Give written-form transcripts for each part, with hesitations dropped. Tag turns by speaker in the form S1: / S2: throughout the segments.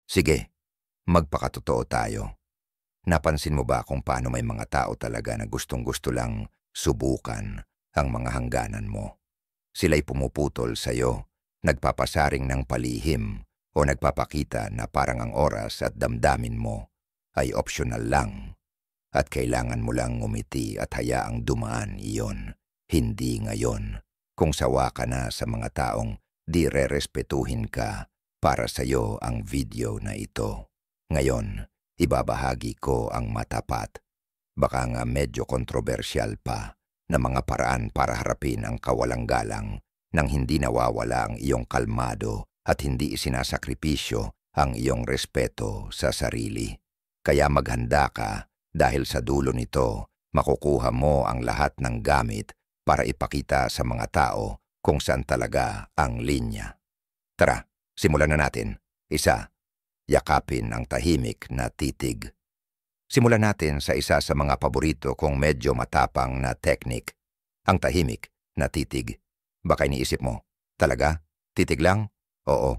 S1: Sige, magpakatotoo tayo. Napansin mo ba kung paano may mga tao talaga na gustong-gusto lang subukan ang mga hangganan mo? Sila'y pumuputol sa'yo, nagpapasaring ng palihim o nagpapakita na parang ang oras at damdamin mo ay optional lang at kailangan mo lang ngumiti at hayaang dumaan iyon. Hindi ngayon, kung sawa ka na sa mga taong di rerespetuhin ka para sa'yo ang video na ito. Ngayon, ibabahagi ko ang matapat, baka nga medyo kontrobersyal pa, na mga paraan para harapin ang kawalang galang nang hindi nawawala ang iyong kalmado at hindi isinasakripisyo ang iyong respeto sa sarili. Kaya maghanda ka dahil sa dulo nito, makukuha mo ang lahat ng gamit para ipakita sa mga tao kung saan talaga ang linya. Tara, simulan na natin. Isa, yakapin ang tahimik na titig. Simulan natin sa isa sa mga paborito kong medyo matapang na teknik, ang tahimik na titig. Baka iniisip mo, talaga? Titig lang? Oo.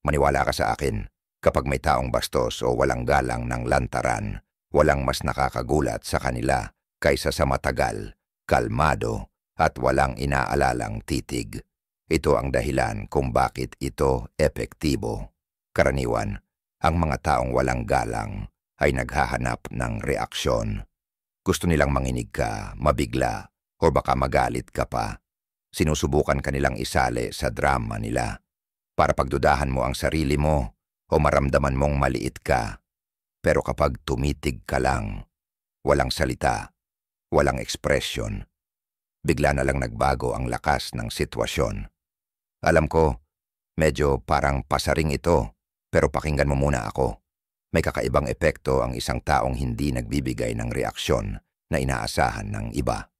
S1: Maniwala ka sa akin, kapag may taong bastos o walang galang ng lantaran, walang mas nakakagulat sa kanila kaysa sa matagal, kalmado, at walang inaalalang titig. Ito ang dahilan kung bakit ito epektibo. Karaniwan, ang mga taong walang galang ay naghahanap ng reaksyon. Gusto nilang manginig ka, mabigla, o baka magalit ka pa. Sinusubukan ka nilang isali sa drama nila para pagdudahan mo ang sarili mo o maramdaman mong maliit ka. Pero kapag tumitig ka lang, walang salita, walang ekspresyon, bigla na lang nagbago ang lakas ng sitwasyon. Alam ko, medyo parang pasaring ito, pero pakinggan mo muna ako. May kakaibang epekto ang isang taong hindi nagbibigay ng reaksyon na inaasahan ng iba.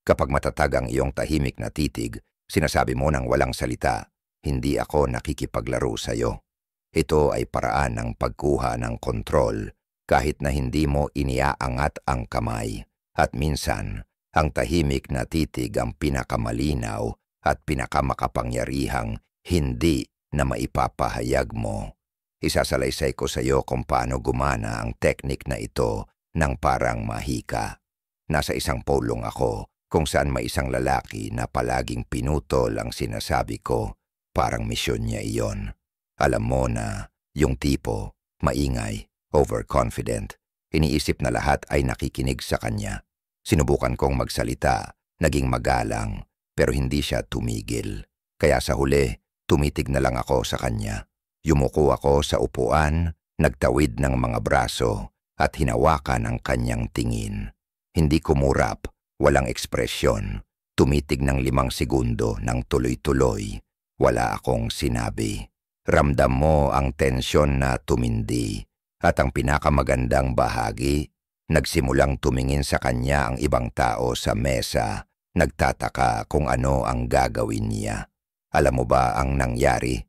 S1: Kapag matatag ang iyong tahimik na titig, sinasabi mo ng walang salita, hindi ako nakikipaglaro sa'yo. Ito ay paraan ng pagkuha ng kontrol kahit na hindi mo iniaangat ang kamay. At minsan, ang tahimik na titig ang pinakamalinaw at pinakamakapangyarihang hindi na maipapahayag mo. Isasalaysay ko sa iyo kung paano gumana ang teknik na ito ng parang mahika. Nasa isang pulong ako kung saan may isang lalaki na palaging pinutol ang sinasabi ko, parang misyon niya iyon. Alam mo na yung tipo, maingay, overconfident, iniisip na lahat ay nakikinig sa kanya. Sinubukan kong magsalita, naging magalang, pero hindi siya tumigil. Kaya sa huli, tumitig na lang ako sa kanya. Yumuko ako sa upuan, nagtawid ng mga braso, at hinawakan ang kanyang tingin. Hindi kumurap, walang ekspresyon. Tumitig ng 5 segundo ng tuloy-tuloy. Wala akong sinabi. Ramdam mo ang tensyon na tumindi. At ang pinakamagandang bahagi, nagsimulang tumingin sa kanya ang ibang tao sa mesa, nagtataka kung ano ang gagawin niya. Alam mo ba ang nangyari?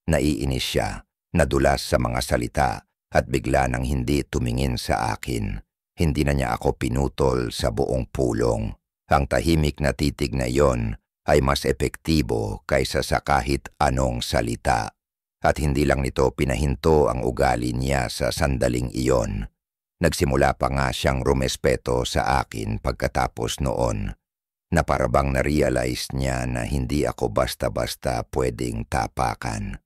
S1: Naiinis siya, nadulas sa mga salita, at bigla nang hindi tumingin sa akin. Hindi na niya ako pinutol sa buong pulong. Ang tahimik na titig na iyon ay mas epektibo kaysa sa kahit anong salita. At hindi lang nito pinahinto ang ugali niya sa sandaling iyon. Nagsimula pa nga siyang rumespeto sa akin pagkatapos noon, na parabang na-realize niya na hindi ako basta-basta pwedeng tapakan.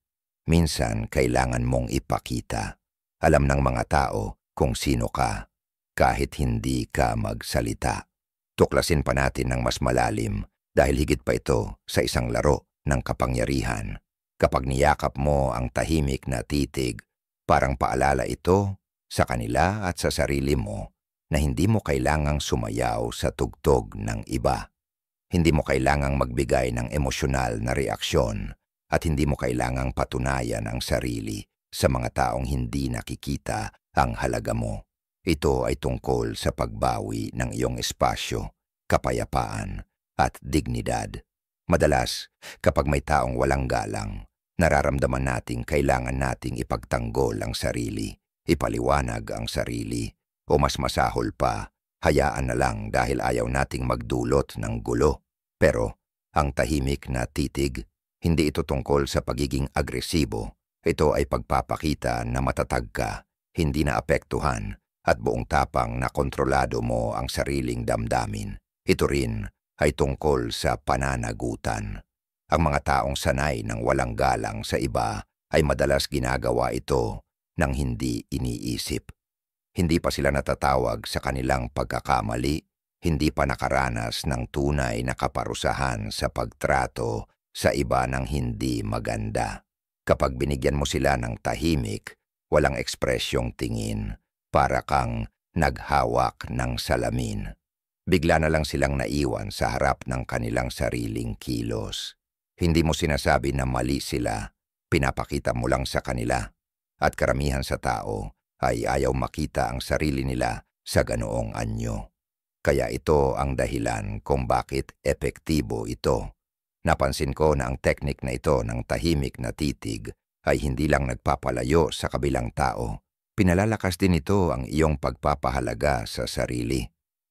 S1: Minsan kailangan mong ipakita. Alam ng mga tao kung sino ka, kahit hindi ka magsalita. Tuklasin pa natin ng mas malalim dahil higit pa ito sa isang laro ng kapangyarihan. Kapag niyakap mo ang tahimik na titig, parang paalala ito sa kanila at sa sarili mo na hindi mo kailangang sumayaw sa tugtog ng iba. Hindi mo kailangang magbigay ng emosyonal na reaksyon at hindi mo kailangang patunayan ang sarili sa mga taong hindi nakikita ang halaga mo. Ito ay tungkol sa pagbawi ng iyong espasyo, kapayapaan at dignidad. Madalas, kapag may taong walang galang, nararamdaman nating kailangan nating ipagtanggol ang sarili, ipaliwanag ang sarili, o mas masahol pa, hayaan na lang dahil ayaw nating magdulot ng gulo. Pero ang tahimik na titig, hindi ito tungkol sa pagiging agresibo, Ito ay pagpapakita na matatag ka, hindi naapektuhan, at buong tapang na kontrolado mo ang sariling damdamin. Ito rin ay tungkol sa pananagutan. Ang mga taong sanay ng walang galang sa iba ay madalas ginagawa ito ng hindi iniisip. Hindi pa sila natatawag sa kanilang pagkakamali, hindi pa nakaranas ng tunay na kaparusahan sa pagtrato sa iba ng hindi maganda. Kapag binigyan mo sila ng tahimik, walang ekspresyong tingin, para kang naghawak ng salamin. Bigla na lang silang naiwan sa harap ng kanilang sariling kilos. Hindi mo sinasabi na mali sila, pinapakita mo lang sa kanila. At karamihan sa tao ay ayaw makita ang sarili nila sa ganoong anyo. Kaya ito ang dahilan kung bakit epektibo ito. Napansin ko na ang teknik na ito ng tahimik na titig ay hindi lang nagpapalayo sa kabilang tao. Pinalalakas din ito ang iyong pagpapahalaga sa sarili.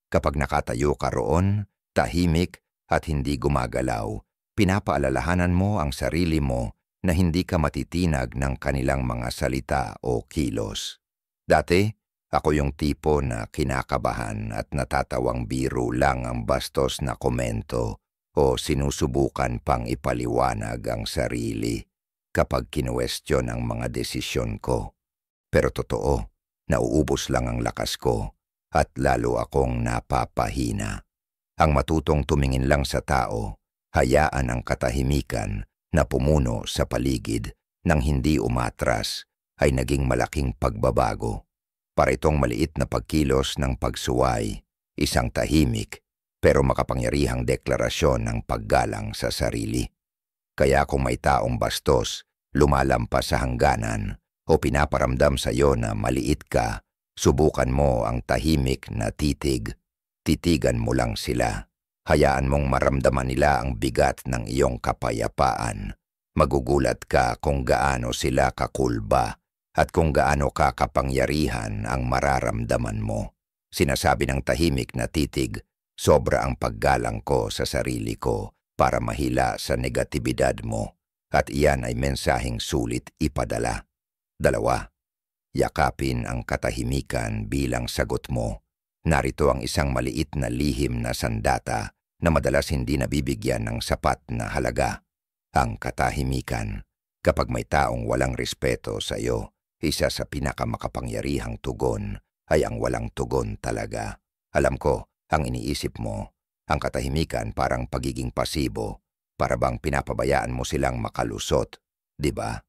S1: Kapag nakatayo ka roon, tahimik at hindi gumagalaw, pinapaalalahanan mo ang sarili mo na hindi ka matitinag ng kanilang mga salita o kilos. Dati, ako yung tipo na kinakabahan at natatawang biro lang ang bastos na komento o sinusubukan pang ipaliwanag ang sarili kapag kinuwestiyon ang mga desisyon ko. Pero totoo, nauubos lang ang lakas ko at lalo akong napapahina. Ang matutong tumingin lang sa tao, hayaan ang katahimikan na pumuno sa paligid nang hindi umatras ay naging malaking pagbabago. Para itong maliit na pagkilos ng pagsuway, isang tahimik pero makapangyarihang deklarasyon ng paggalang sa sarili. Kaya kung may taong bastos, lumalampas sa hangganan o pinaparamdam sa iyo na maliit ka, subukan mo ang tahimik na titig. Titigan mo lang sila. Hayaan mong maramdaman nila ang bigat ng iyong kapayapaan. Magugulat ka kung gaano sila kakulba at kung gaano ka kapangyarihan ang mararamdaman mo. Sinasabi ng tahimik na titig, sobra ang paggalang ko sa sarili ko para mahila sa negatibidad mo, at iyan ay mensaheng sulit ipadala. 2. Yakapin ang katahimikan bilang sagot mo. Narito ang isang maliit na lihim na sandata na madalas hindi nabibigyan ng sapat na halaga. Ang katahimikan. Kapag may taong walang respeto sa iyo, isa sa pinakamakapangyarihang tugon ay ang walang tugon talaga. Alam ko, ang iniisip mo, ang katahimikan parang pagiging pasibo, para bang pinapabayaan mo silang makalusot, di ba?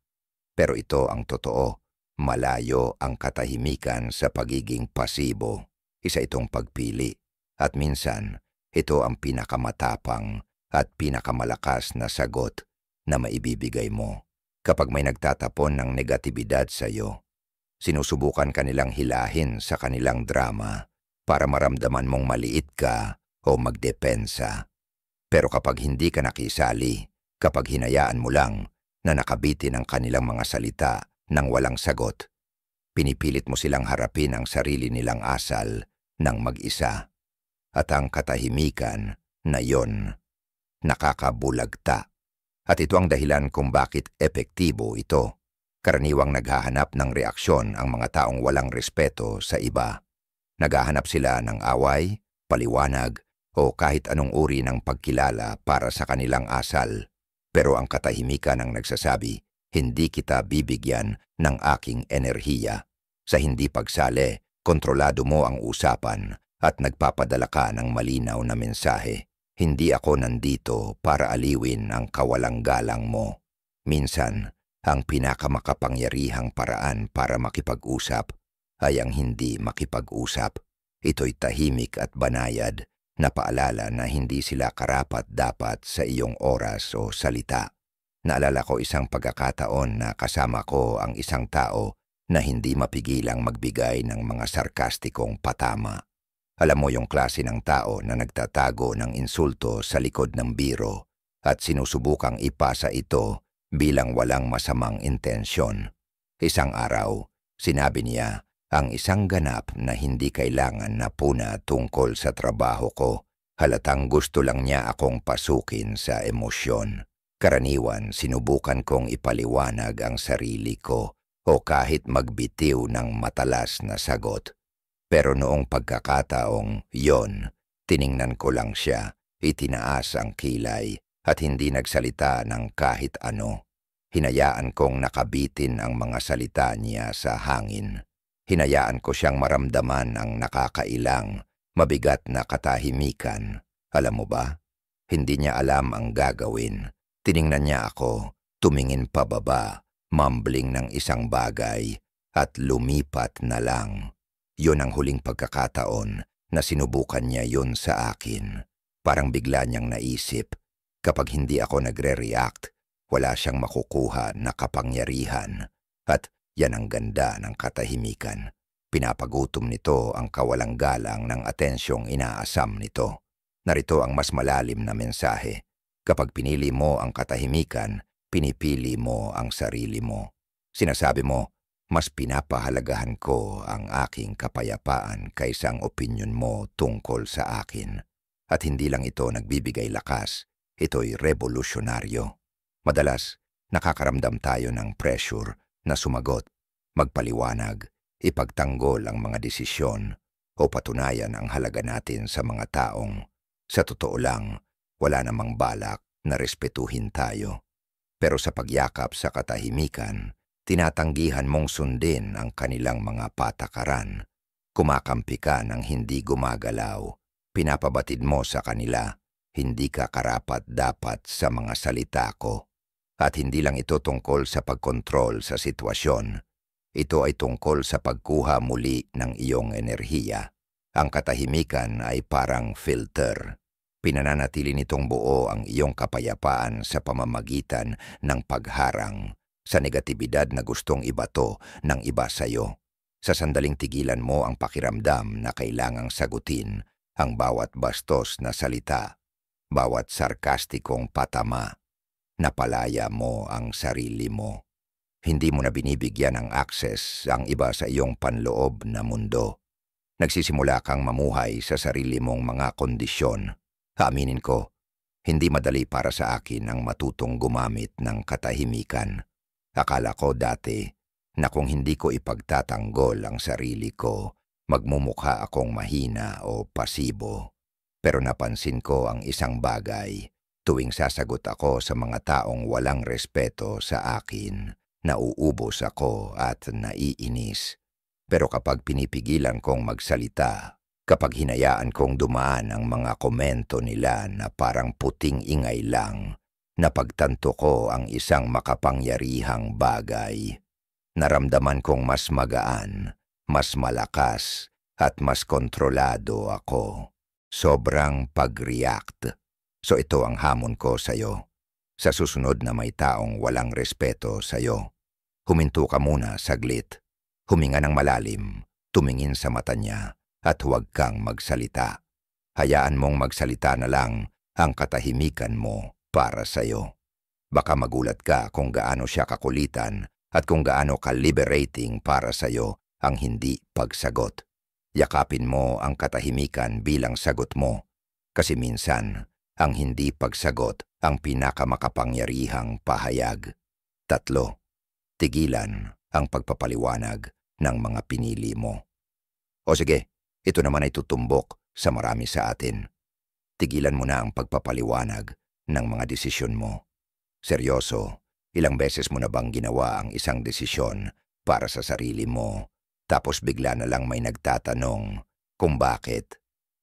S1: Pero ito ang totoo, malayo ang katahimikan sa pagiging pasibo. Isa itong pagpili, at minsan, ito ang pinakamatapang at pinakamalakas na sagot na maibibigay mo. Kapag may nagtatapon ng negatibidad sa iyo, sinusubukan kanilang hilahin sa kanilang drama para maramdaman mong maliit ka o magdepensa. Pero kapag hindi ka nakisali, kapag hinayaan mo lang na nakabitin ang kanilang mga salita ng walang sagot, pinipilit mo silang harapin ang sarili nilang asal ng mag-isa. At ang katahimikan na yon, nakakabulagta. At ito ang dahilan kung bakit epektibo ito. Karaniwang naghahanap ng reaksyon ang mga taong walang respeto sa iba. Naghahanap sila ng away, paliwanag, o kahit anong uri ng pagkilala para sa kanilang asal. Pero ang katahimikan ang nagsasabi, hindi kita bibigyan ng aking enerhiya. Sa hindi pagsali, kontrolado mo ang usapan at nagpapadala ka ng malinaw na mensahe. Hindi ako nandito para aliwin ang kawalang galang mo. Minsan, ang pinakamakapangyarihang paraan para makipag-usap ay ang hindi makipag-usap. Ito'y tahimik at banayad na paalala na hindi sila karapat-dapat sa iyong oras o salita. Naalala ko isang pagkakataon na kasama ko ang isang tao na hindi mapigilang magbigay ng mga sarkastikong patama. Alam mo yung klase ng tao na nagtatago ng insulto sa likod ng biro at sinusubukang ipasa ito bilang walang masamang intensyon. Isang araw, sinabi niya ang isang ganap na hindi kailangan na puna tungkol sa trabaho ko. Halatang gusto lang niya akong pasukin sa emosyon. Karaniwan, sinubukan kong ipaliwanag ang sarili ko o kahit magbitiw ng matalas na sagot. Pero noong pagkakataong yon, tiningnan ko lang siya, itinaas ang kilay at hindi nagsalita ng kahit ano. Hinayaan kong nakabitin ang mga salita niya sa hangin. Hinayaan ko siyang maramdaman ang nakakailang, mabigat na katahimikan. Alam mo ba? Hindi niya alam ang gagawin. Tiningnan niya ako, tumingin pababa, mumbling ng isang bagay, at lumipat na lang. Yun ang huling pagkakataon na sinubukan niya yun sa akin. Parang bigla niyang naisip, kapag hindi ako nagre-react, wala siyang makukuha na kapangyarihan. At yan ang ganda ng katahimikan. Pinapagutom nito ang kawalang galang ng atensyong inaasam nito. Narito ang mas malalim na mensahe. Kapag pinili mo ang katahimikan, pinipili mo ang sarili mo. Sinasabi mo, mas pinapahalagahan ko ang aking kapayapaan kaysa ang opinyon mo tungkol sa akin. At hindi lang ito nagbibigay lakas, ito'y revolusyonaryo. Madalas, nakakaramdam tayo ng pressure na sumagot, magpaliwanag, ipagtanggol ang mga desisyon o patunayan ang halaga natin sa mga taong, sa totoo lang, wala namang balak na respetuhin tayo. Pero sa pagyakap sa katahimikan, tinatanggihan mong sundin ang kanilang mga patakaran. Kumakampi ka ng hindi gumagalaw. Pinapabatid mo sa kanila, hindi ka karapat-dapat sa mga salita ko. At hindi lang ito tungkol sa pagkontrol sa sitwasyon. Ito ay tungkol sa pagkuha muli ng iyong enerhiya. Ang katahimikan ay parang filter. Pinananatili nitong buo ang iyong kapayapaan sa pamamagitan ng pagharang sa negatibidad na gustong ibato ng iba sa'yo. Sa sandaling tigilan mo ang pakiramdam na kailangang sagutin ang bawat bastos na salita, bawat sarkastikong patama. Napalaya mo ang sarili mo. Hindi mo na binibigyan ng access ang iba sa iyong panloob na mundo. Nagsisimula kang mamuhay sa sarili mong mga kondisyon. Aaminin ko, hindi madali para sa akin ang matutong gumamit ng katahimikan. Akala ko dati na kung hindi ko ipagtatanggol ang sarili ko, magmumukha akong mahina o pasibo. Pero napansin ko ang isang bagay, tuwing sasagot ako sa mga taong walang respeto sa akin, nauubos ako at naiinis. Pero kapag pinipigilan kong magsalita, kapag hinayaan kong dumaan ang mga komento nila na parang puting ingay lang, napagtanto ko ang isang makapangyarihang bagay. Naramdaman kong mas magaan, mas malakas, at mas kontrolado ako. Sobrang pag-react. So ito ang hamon ko sa'yo. Sa susunod na may taong walang respeto sa'yo, huminto ka muna saglit. Huminga ng malalim, tumingin sa mata niya, at huwag kang magsalita. Hayaan mong magsalita na lang ang katahimikan mo para sa'yo. Baka magulat ka kung gaano siya kakulitan at kung gaano ka-liberating para sa'yo ang hindi pagsagot. Yakapin mo ang katahimikan bilang sagot mo, kasi minsan ang hindi pagsagot ang pinakamakapangyarihang pahayag. 3. Tigilan ang pagpapaliwanag ng mga pinili mo. O sige, ito naman ay tutumbok sa marami sa atin. Tigilan mo na ang pagpapaliwanag ng mga desisyon mo. Seryoso, ilang beses mo na bang ginawa ang isang desisyon para sa sarili mo, tapos bigla na lang may nagtatanong kung bakit?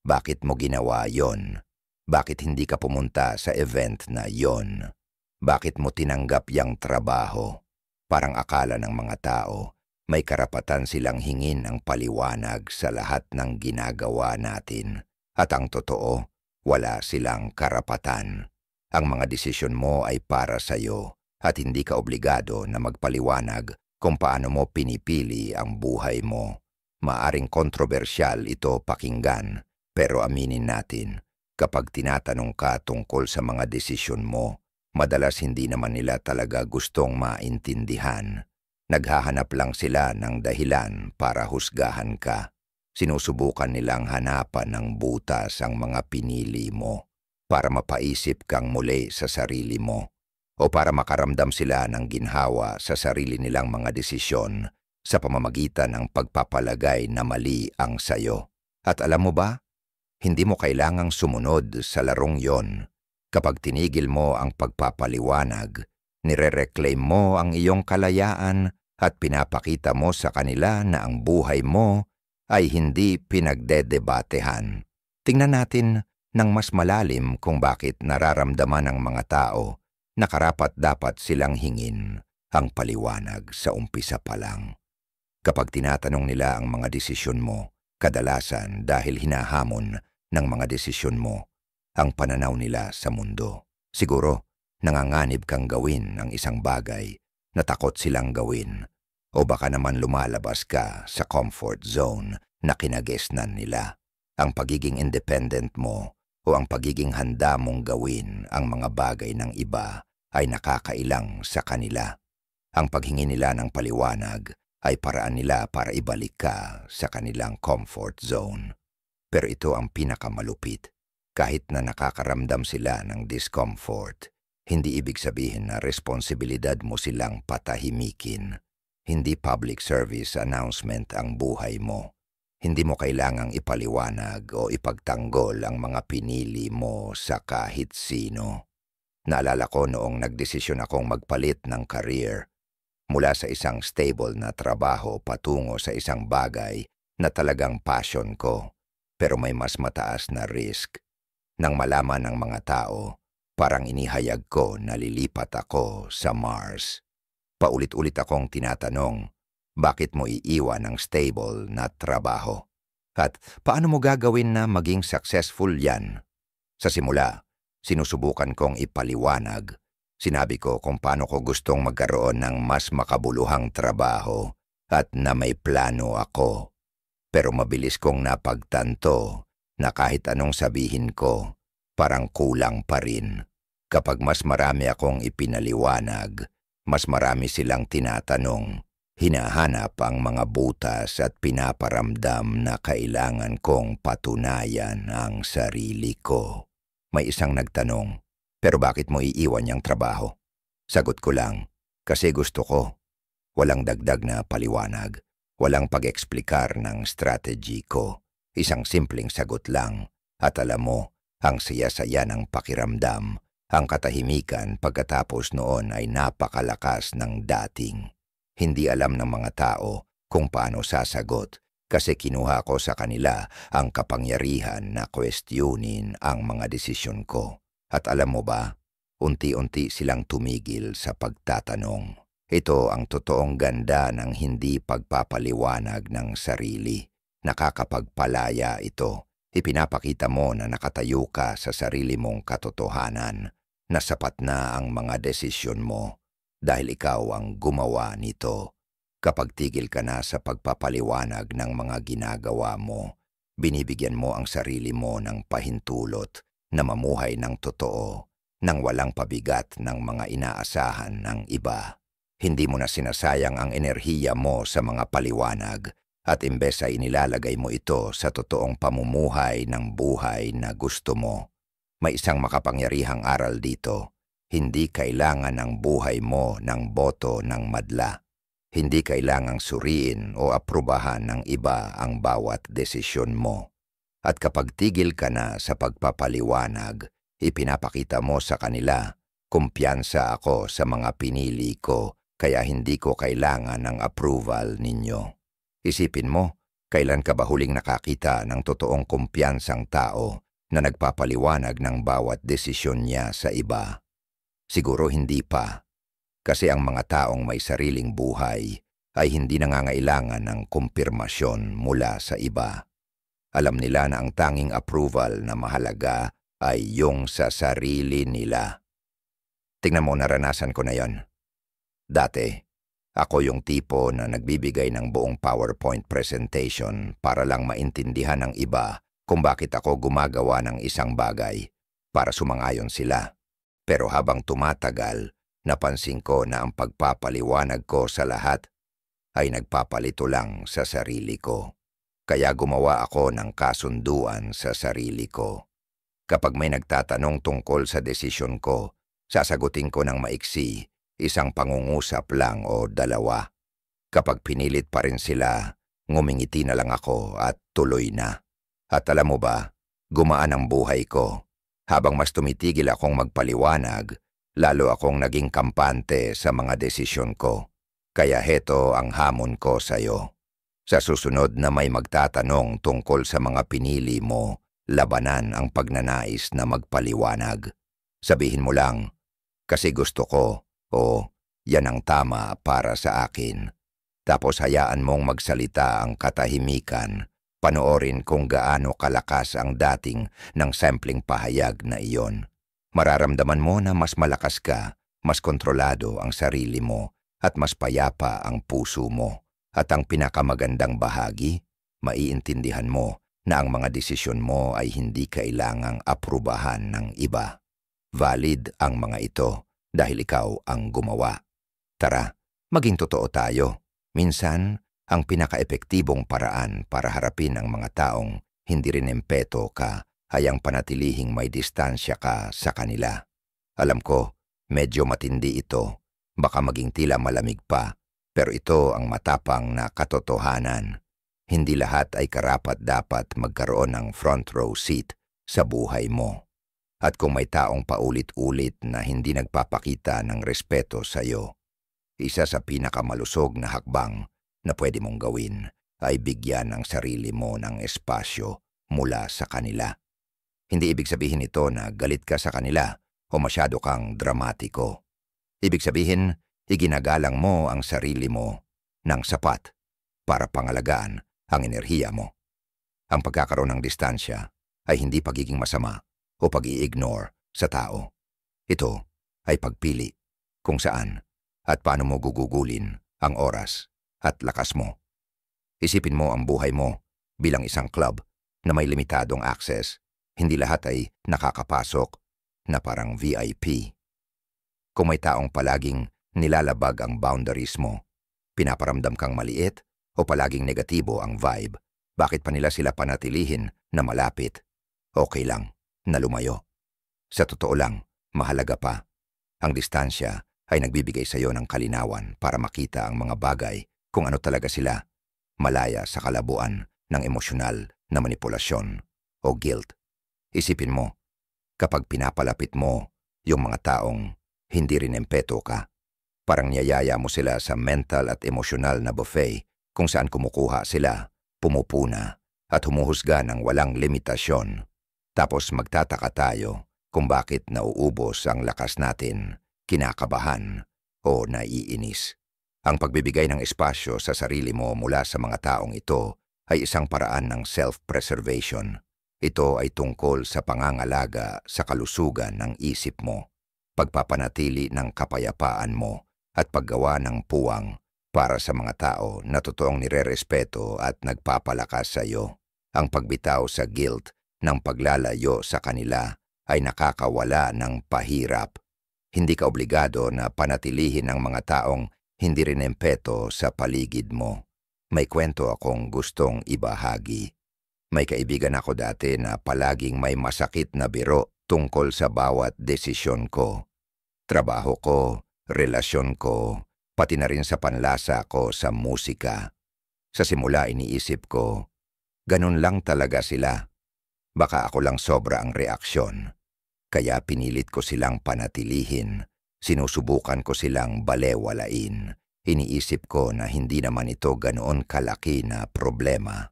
S1: Bakit mo ginawa yon? Bakit hindi ka pumunta sa event na yon? Bakit mo tinanggap yang trabaho? Parang akala ng mga tao, may karapatan silang hingin ang paliwanag sa lahat ng ginagawa natin. At ang totoo, wala silang karapatan. Ang mga desisyon mo ay para sa'yo at hindi ka obligado na magpaliwanag kung paano mo pinipili ang buhay mo. Maaring kontrobersyal ito pakinggan, pero aminin natin, kapag tinatanong ka tungkol sa mga desisyon mo, madalas hindi naman nila talaga gustong maintindihan. Naghahanap lang sila ng dahilan para husgahan ka. Sinusubukan nilang hanapan ng butas ang mga pinili mo para mapaisip kang muli sa sarili mo. o para makaramdam sila ng ginhawa sa sarili nilang mga desisyon sa pamamagitan ng pagpapalagay na mali ang sayo. At alam mo ba, hindi mo kailangang sumunod sa larong yon. Kapag tinigil mo ang pagpapaliwanag, nire-reclaim mo ang iyong kalayaan at pinapakita mo sa kanila na ang buhay mo ay hindi pinagdedebatehan. Tingnan natin ng mas malalim kung bakit nararamdaman ng mga tao na karapat-dapat silang hingin ang paliwanag sa umpisa pa lang. Kapag tinatanong nila ang mga desisyon mo, kadalasan dahil hinahamon ng mga desisyon mo ang pananaw nila sa mundo. Siguro, nanganganib kang gawin ang isang bagay na takot silang gawin, o baka naman lumalabas ka sa comfort zone na kinagesnan nila. Ang pagiging independent mo o ang pagiging handa mong gawin ang mga bagay ng iba ay nakakailang sa kanila. Ang paghingi nila ng paliwanag ay paraan nila para ibalik ka sa kanilang comfort zone. Pero ito ang pinakamalupit. Kahit na nakakaramdam sila ng discomfort, hindi ibig sabihin na responsibilidad mo silang patahimikin. Hindi public service announcement ang buhay mo. Hindi mo kailangang ipaliwanag o ipagtanggol ang mga pinili mo sa kahit sino. Naalala ko noong nagdesisyon akong magpalit ng career mula sa isang stable na trabaho patungo sa isang bagay na talagang passion ko, pero may mas mataas na risk. Nang malaman ng mga tao, parang inihayag ko na lilipat ako sa Mars. Paulit-ulit akong tinatanong, bakit mo iiwan ang stable na trabaho? At paano mo gagawin na maging successful yan? Sa simula, sinusubukan kong ipaliwanag. Sinabi ko kung paano ko gustong magkaroon ng mas makabuluhang trabaho at na may plano ako. Pero mabilis kong napagtanto na kahit anong sabihin ko, parang kulang pa rin. Kapag mas marami akong ipinaliwanag, mas marami silang tinatanong. Hinahanap ang mga butas at pinaparamdam na kailangan kong patunayan ang sarili ko. May isang nagtanong, pero bakit mo iiwan yung trabaho? Sagot ko lang, kasi gusto ko. Walang dagdag na paliwanag. Walang pag-eksplikar ng strategy ko. Isang simpleng sagot lang. At alam mo, ang saya-saya ng pakiramdam. Ang katahimikan pagkatapos noon ay napakalakas ng dating. Hindi alam ng mga tao kung paano sasagot kasi kinuha ko sa kanila ang kapangyarihan na questionin ang mga desisyon ko. At alam mo ba, unti-unti silang tumigil sa pagtatanong. Ito ang totoong ganda ng hindi pagpapaliwanag ng sarili. Nakakapagpalaya ito. Ipinapakita mo na nakatayo ka sa sarili mong katotohanan, na sapat na ang mga desisyon mo dahil ikaw ang gumawa nito. Kapag tigil ka na sa pagpapaliwanag ng mga ginagawa mo, binibigyan mo ang sarili mo ng pahintulot na mamuhay ng totoo nang walang pabigat ng mga inaasahan ng iba. Hindi mo na sinasayang ang enerhiya mo sa mga paliwanag at imbes ay inilalagay mo ito sa totoong pamumuhay ng buhay na gusto mo. May isang makapangyarihang aral dito. Hindi kailangan ang buhay mo ng boto ng madla. Hindi kailangang suriin o aprubahan ng iba ang bawat desisyon mo. At kapag tigil ka na sa pagpapaliwanag, ipinapakita mo sa kanila, kumpiyansa ako sa mga pinili ko, kaya hindi ko kailangan ng approval ninyo. Isipin mo, kailan ka ba huling nakakita ng totoong kumpiyansang tao na nagpapaliwanag ng bawat desisyon niya sa iba? Siguro hindi pa, kasi ang mga taong may sariling buhay ay hindi nangangailangan ng kumpirmasyon mula sa iba. Alam nila na ang tanging approval na mahalaga ay yung sa sarili nila. Tingnan mo, naranasan ko na yon. Dati, ako yung tipo na nagbibigay ng buong PowerPoint presentation para lang maintindihan ng iba kung bakit ako gumagawa ng isang bagay para sumangayon sila. Pero habang tumatagal, napansin ko na ang pagpapaliwanag ko sa lahat ay nagpapalito lang sa sarili ko. Kaya gumawa ako ng kasunduan sa sarili ko. Kapag may nagtatanong tungkol sa desisyon ko, Sasagutin ko ng maiksi, isang pangungusap lang o dalawa. Kapag pinilit pa rin sila, ngumingiti na lang ako at tuloy na. At alam mo ba, gumaan ang buhay ko. Habang mas tumitigil akong magpaliwanag, lalo akong naging kampante sa mga desisyon ko. Kaya heto ang hamon ko sa'yo. Sa susunod na may magtatanong tungkol sa mga pinili mo, labanan ang pagnanais na magpaliwanag. Sabihin mo lang, kasi gusto ko, o yan ang tama para sa akin. Tapos hayaan mong magsalita ang katahimikan, panoorin kung gaano kalakas ang dating ng simpleng pahayag na iyon. Mararamdaman mo na mas malakas ka, mas kontrolado ang sarili mo, at mas payapa ang puso mo. At ang pinakamagandang bahagi, maiintindihan mo na ang mga desisyon mo ay hindi kailangang aprubahan ng iba. Valid ang mga ito dahil ikaw ang gumawa. Tara, maging totoo tayo. Minsan, ang pinaka-epektibong paraan para harapin ang mga taong hindi rin empeto ka ay ang panatilihing may distansya ka sa kanila. Alam ko, medyo matindi ito. Baka maging tila malamig pa. Pero ito ang matapang na katotohanan. Hindi lahat ay karapat-dapat magkaroon ng front row seat sa buhay mo. At kung may taong paulit-ulit na hindi nagpapakita ng respeto sa iyo, isa sa pinakamalusog na hakbang na pwede mong gawin ay bigyan ang sarili mo ng espasyo mula sa kanila. Hindi ibig sabihin ito na galit ka sa kanila o masyado kang dramatiko. Ibig sabihin, iginagalang mo ang sarili mo ng sapat para pangalagaan ang enerhiya mo. Ang pagkakaroon ng distansya ay hindi pagiging masama o pag-i-ignore sa tao. Ito ay pagpili kung saan at paano mo gugugulin ang oras at lakas mo. Isipin mo ang buhay mo bilang isang club na may limitadong access. Hindi lahat ay nakakapasok na parang VIP. Kung may taong palaging nilalabag ang boundaries mo, pinaparamdam kang maliit o palaging negatibo ang vibe, bakit pa nila sila panatilihin na malapit? Okay lang na lumayo. Sa totoo lang, mahalaga pa. Ang distansya ay nagbibigay sa iyo ng kalinawan para makita ang mga bagay kung ano talaga sila, malaya sa kalabuan ng emosyonal na manipulasyon o guilt. Isipin mo, kapag pinapalapit mo yung mga taong hindi rin empeto ka, parang niyayaya mo sila sa mental at emosyonal na buffet kung saan kumukuha sila, pumupuna at humuhusga ng walang limitasyon. Tapos magtataka tayo kung bakit nauubos ang lakas natin, kinakabahan o naiinis. Ang pagbibigay ng espasyo sa sarili mo mula sa mga taong ito ay isang paraan ng self-preservation. Ito ay tungkol sa pangangalaga sa kalusugan ng isip mo, pagpapanatili ng kapayapaan mo, at paggawa ng puwang para sa mga tao na totoong nirerespeto at nagpapalakas sa iyo. Ang pagbitaw sa guilt ng paglalayo sa kanila ay nakakawala ng pahirap. Hindi ka obligado na panatilihin ang mga taong hindi rin empeto sa paligid mo. May kwento akong gustong ibahagi. May kaibigan ako dati na palaging may masakit na biro tungkol sa bawat desisyon ko. Trabaho ko, relasyon ko, pati na rin sa panlasa ko sa musika. Sa simula iniisip ko, ganun lang talaga sila. Baka ako lang sobra ang reaksyon. Kaya pinilit ko silang panatilihin. Sinusubukan ko silang balewalain. Iniisip ko na hindi naman ito ganoon kalaki na problema.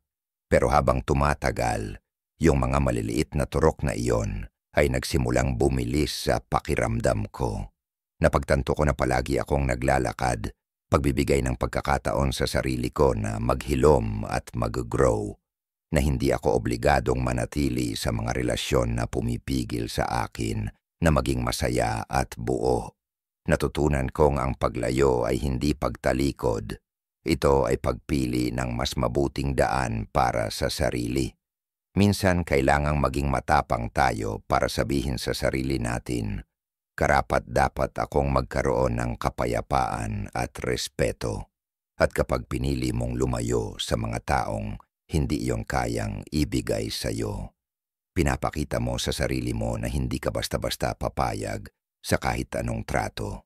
S1: Pero habang tumatagal, yung mga maliliit na turok na iyon ay nagsimulang bumilis sa pakiramdam ko. Napagtanto ko na palagi akong naglalakad, pagbibigay ng pagkakataon sa sarili ko na maghilom at mag-grow, na hindi ako obligadong manatili sa mga relasyon na pumipigil sa akin na maging masaya at buo. Natutunan kong ang paglayo ay hindi pagtalikod. Ito ay pagpili ng mas mabuting daan para sa sarili. Minsan kailangang maging matapang tayo para sabihin sa sarili natin, karapat-dapat akong magkaroon ng kapayapaan at respeto. At kapag pinili mong lumayo sa mga taong hindi iyong kayang ibigay sa iyo, pinapakita mo sa sarili mo na hindi ka basta-basta papayag sa kahit anong trato.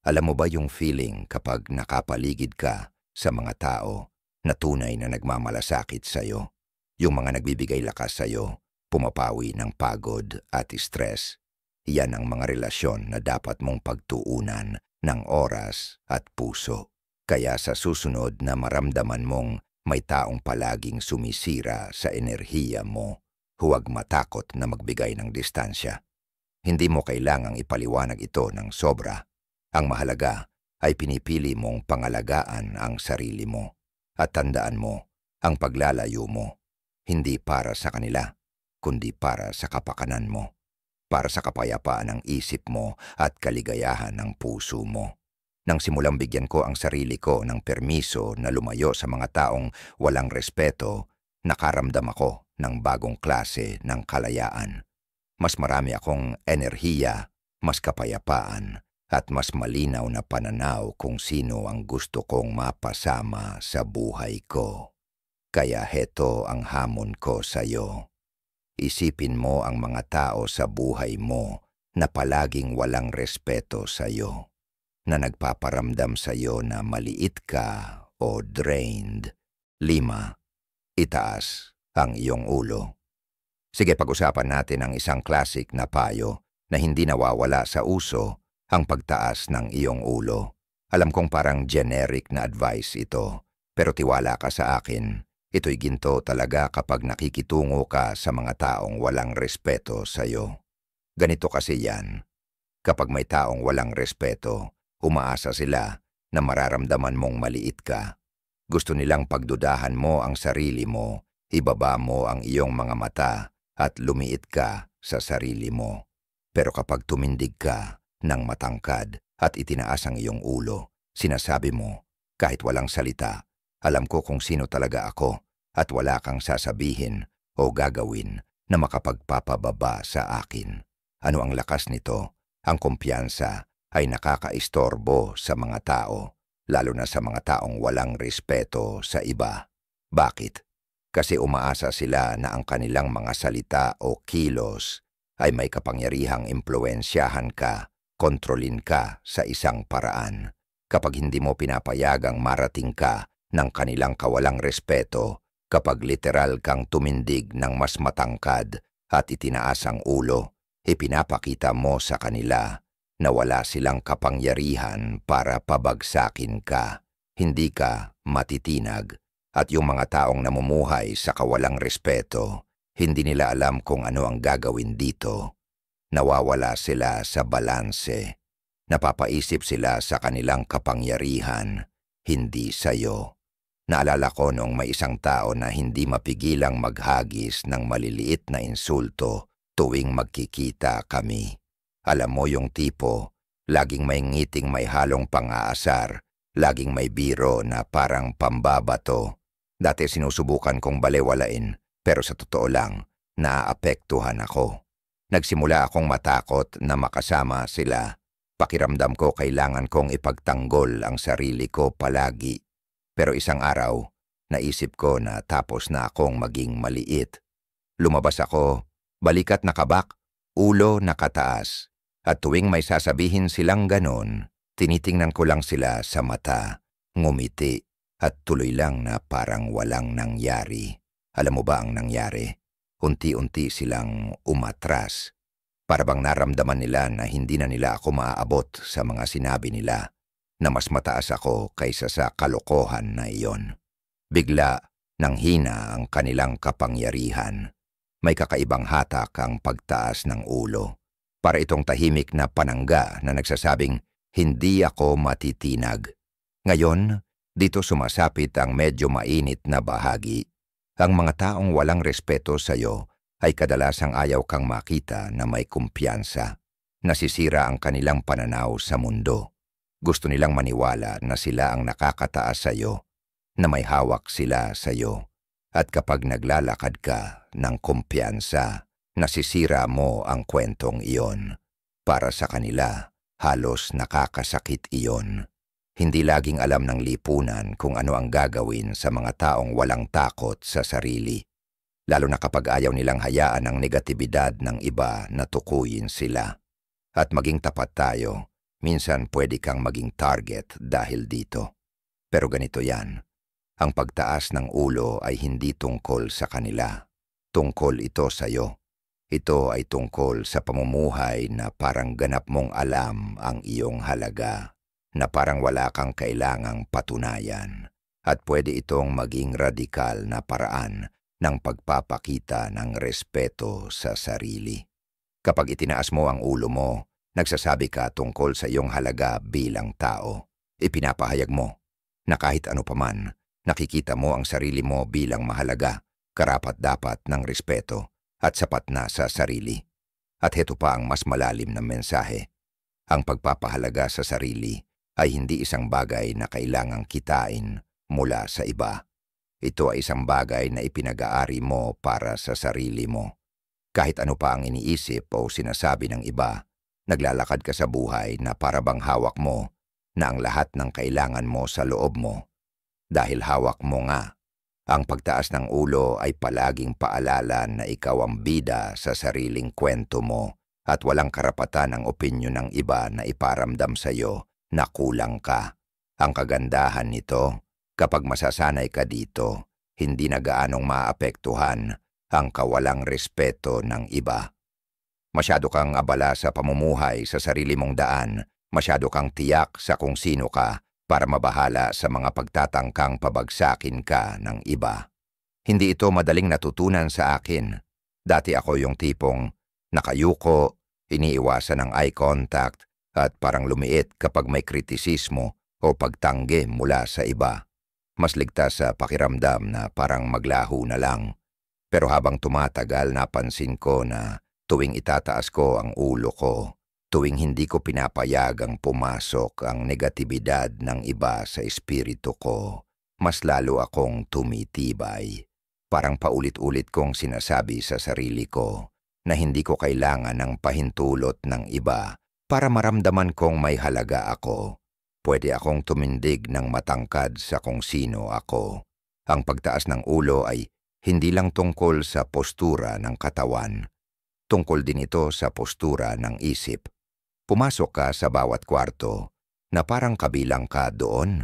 S1: Alam mo ba yung feeling kapag nakapaligid ka sa mga tao na tunay na nagmamalasakit sa'yo? Yung mga nagbibigay lakas sa'yo, pumapawi ng pagod at stress. Yan ang mga relasyon na dapat mong pagtuunan ng oras at puso. Kaya sa susunod na maramdaman mong may taong palaging sumisira sa enerhiya mo, huwag matakot na magbigay ng distansya. Hindi mo kailangang ipaliwanag ito ng sobra. Ang mahalaga ay pinipili mong pangalagaan ang sarili mo. At tandaan mo, ang paglalayo mo, hindi para sa kanila, kundi para sa kapakanan mo, para sa kapayapaan ng isip mo at kaligayahan ng puso mo. Nang simulang bigyan ko ang sarili ko ng permiso na lumayo sa mga taong walang respeto, nakaramdam ako ng bagong klase ng kalayaan. Mas marami akong enerhiya, mas kapayapaan, at mas malinaw na pananaw kung sino ang gusto kong mapasama sa buhay ko. Kaya heto ang hamon ko sa'yo. Isipin mo ang mga tao sa buhay mo na palaging walang respeto sa'yo, na nagpaparamdam sa'yo na maliit ka o drained. 5. Itaas ang iyong ulo. Sige, pag-usapan natin ang isang classic na payo na hindi nawawala sa uso, ang pagtaas ng iyong ulo. Alam kong parang generic na advice ito, pero tiwala ka sa akin. Ito'y ginto talaga kapag nakikitungo ka sa mga taong walang respeto sa'yo. Ganito kasi yan. Kapag may taong walang respeto, umaasa sila na mararamdaman mong maliit ka. Gusto nilang pagdudahan mo ang sarili mo, ibaba mo ang iyong mga mata at lumiit ka sa sarili mo. Pero kapag tumindig ka ng matangkad at itinaas ang iyong ulo, sinasabi mo, kahit walang salita, alam ko kung sino talaga ako at wala kang sasabihin o gagawin na makapagpapababa sa akin. Ano ang lakas nito? Ang kumpiyansa ay nakakaistorbo sa mga tao, lalo na sa mga taong walang respeto sa iba. Bakit? Kasi umaasa sila na ang kanilang mga salita o kilos ay may kapangyarihang impluwensyahan ka, kontrolin ka sa isang paraan. Kapag hindi mo pinapayagang marating ka ng kanilang kawalang respeto, kapag literal kang tumindig ng mas matangkad at itinaas ang ulo, ipinapakita mo sa kanila na wala silang kapangyarihan para pabagsakin ka. Hindi ka matitinag, at yung mga taong namumuhay sa kawalang respeto, hindi nila alam kung ano ang gagawin dito. Nawawala sila sa balanse. Napapaisip sila sa kanilang kapangyarihan, hindi sa'yo. Naalala ko noong may isang tao na hindi mapigilang maghagis ng maliliit na insulto tuwing magkikita kami. Alam mo yung tipo, laging may ngiting may halong pang-aasar, laging may biro na parang pambabato. Dati sinusubukan kong balewalain, pero sa totoo lang, naaapektuhan ako. Nagsimula akong matakot na makasama sila. Pakiramdam ko kailangan kong ipagtanggol ang sarili ko palagi. Pero isang araw, naisip ko na tapos na akong maging maliit. Lumabas ako, balikat nakabak, ulo nakataas. At tuwing may sasabihin silang ganon, tinitingnan ko lang sila sa mata, ngumiti, at tuloy lang na parang walang nangyari. Alam mo ba ang nangyari? Unti-unti silang umatras. Para bang naramdaman nila na hindi na nila ako maaabot sa mga sinabi nila, na mas mataas ako kaysa sa kalokohan na iyon. Bigla nang hina ang kanilang kapangyarihan. May kakaibang hatak ang pagtaas ng ulo. Para itong tahimik na panangga na nagsasabing, hindi ako matitinag. Ngayon, dito sumasapit ang medyo mainit na bahagi. Ang mga taong walang respeto sa'yo ay kadalasang ayaw kang makita na may kumpiyansa. Nasisira ang kanilang pananaw sa mundo. Gusto nilang maniwala na sila ang nakakataas sa'yo, na may hawak sila sa'yo. At kapag naglalakad ka ng kumpiyansa, nasisira mo ang kwentong iyon. Para sa kanila, halos nakakasakit iyon. Hindi laging alam ng lipunan kung ano ang gagawin sa mga taong walang takot sa sarili. Lalo na kapag ayaw nilang hayaan ang negatibidad ng iba na tukuyin sila. At maging tapat tayo, minsan pwede kang maging target dahil dito. Pero ganito yan, ang pagtaas ng ulo ay hindi tungkol sa kanila. Tungkol ito sa'yo. Ito ay tungkol sa pamumuhay na parang ganap mong alam ang iyong halaga, na parang wala kang kailangang patunayan. At pwede itong maging radikal na paraan ng pagpapakita ng respeto sa sarili. Kapag itinaas mo ang ulo mo, nagsasabi ka tungkol sa iyong halaga bilang tao. Ipinapahayag mo na kahit ano paman, nakikita mo ang sarili mo bilang mahalaga, karapat-dapat ng respeto at sapat na sa sarili. At heto pa ang mas malalim na mensahe. Ang pagpapahalaga sa sarili ay hindi isang bagay na kailangang kitain mula sa iba. Ito ay isang bagay na ipinag-aari mo para sa sarili mo. Kahit ano pa ang iniisip o sinasabi ng iba, naglalakad ka sa buhay na para bang hawak mo na ang lahat ng kailangan mo sa loob mo. Dahil hawak mo nga, ang pagtaas ng ulo ay palaging paalala na ikaw ang bida sa sariling kwento mo at walang karapatan ang opinyon ng iba na iparamdam sa iyo na kulang ka. Ang kagandahan nito, kapag masasanay ka dito, hindi na gaanong maapektuhan ang kawalang respeto ng iba. Masyado kang abala sa pamumuhay sa sarili mong daan, masyado kang tiyak sa kung sino ka para mabahala sa mga pagtatangkang pabagsakin ka ng iba. Hindi ito madaling natutunan sa akin. Dati ako yung tipong nakayuko, iniiwasan ng eye contact at parang lumiit kapag may kritisismo o pagtanggi mula sa iba. Mas ligtas sa pakiramdam na parang maglaho na lang. Pero habang tumatagal napansin ko na tuwing itataas ko ang ulo ko, tuwing hindi ko pinapayagang pumasok ang negatibidad ng iba sa espiritu ko, mas lalo akong tumitibay. Parang paulit-ulit kong sinasabi sa sarili ko na hindi ko kailangan ng pahintulot ng iba para maramdaman kong may halaga ako. Pwede akong tumindig ng matangkad sa kung sino ako. Ang pagtaas ng ulo ay hindi lang tungkol sa postura ng katawan. Tungkol din ito sa postura ng isip. Pumasok ka sa bawat kwarto na parang kabilang ka doon.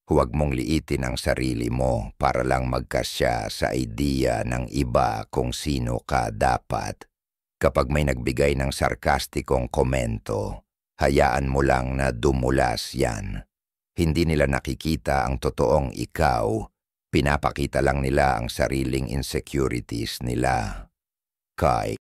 S1: Huwag mong liitin ang sarili mo para lang magkasya sa idea ng iba kung sino ka dapat. Kapag may nagbigay ng sarkastikong komento, hayaan mo lang na dumulas yan. Hindi nila nakikita ang totoong ikaw. Pinapakita lang nila ang sariling insecurities nila. Kai.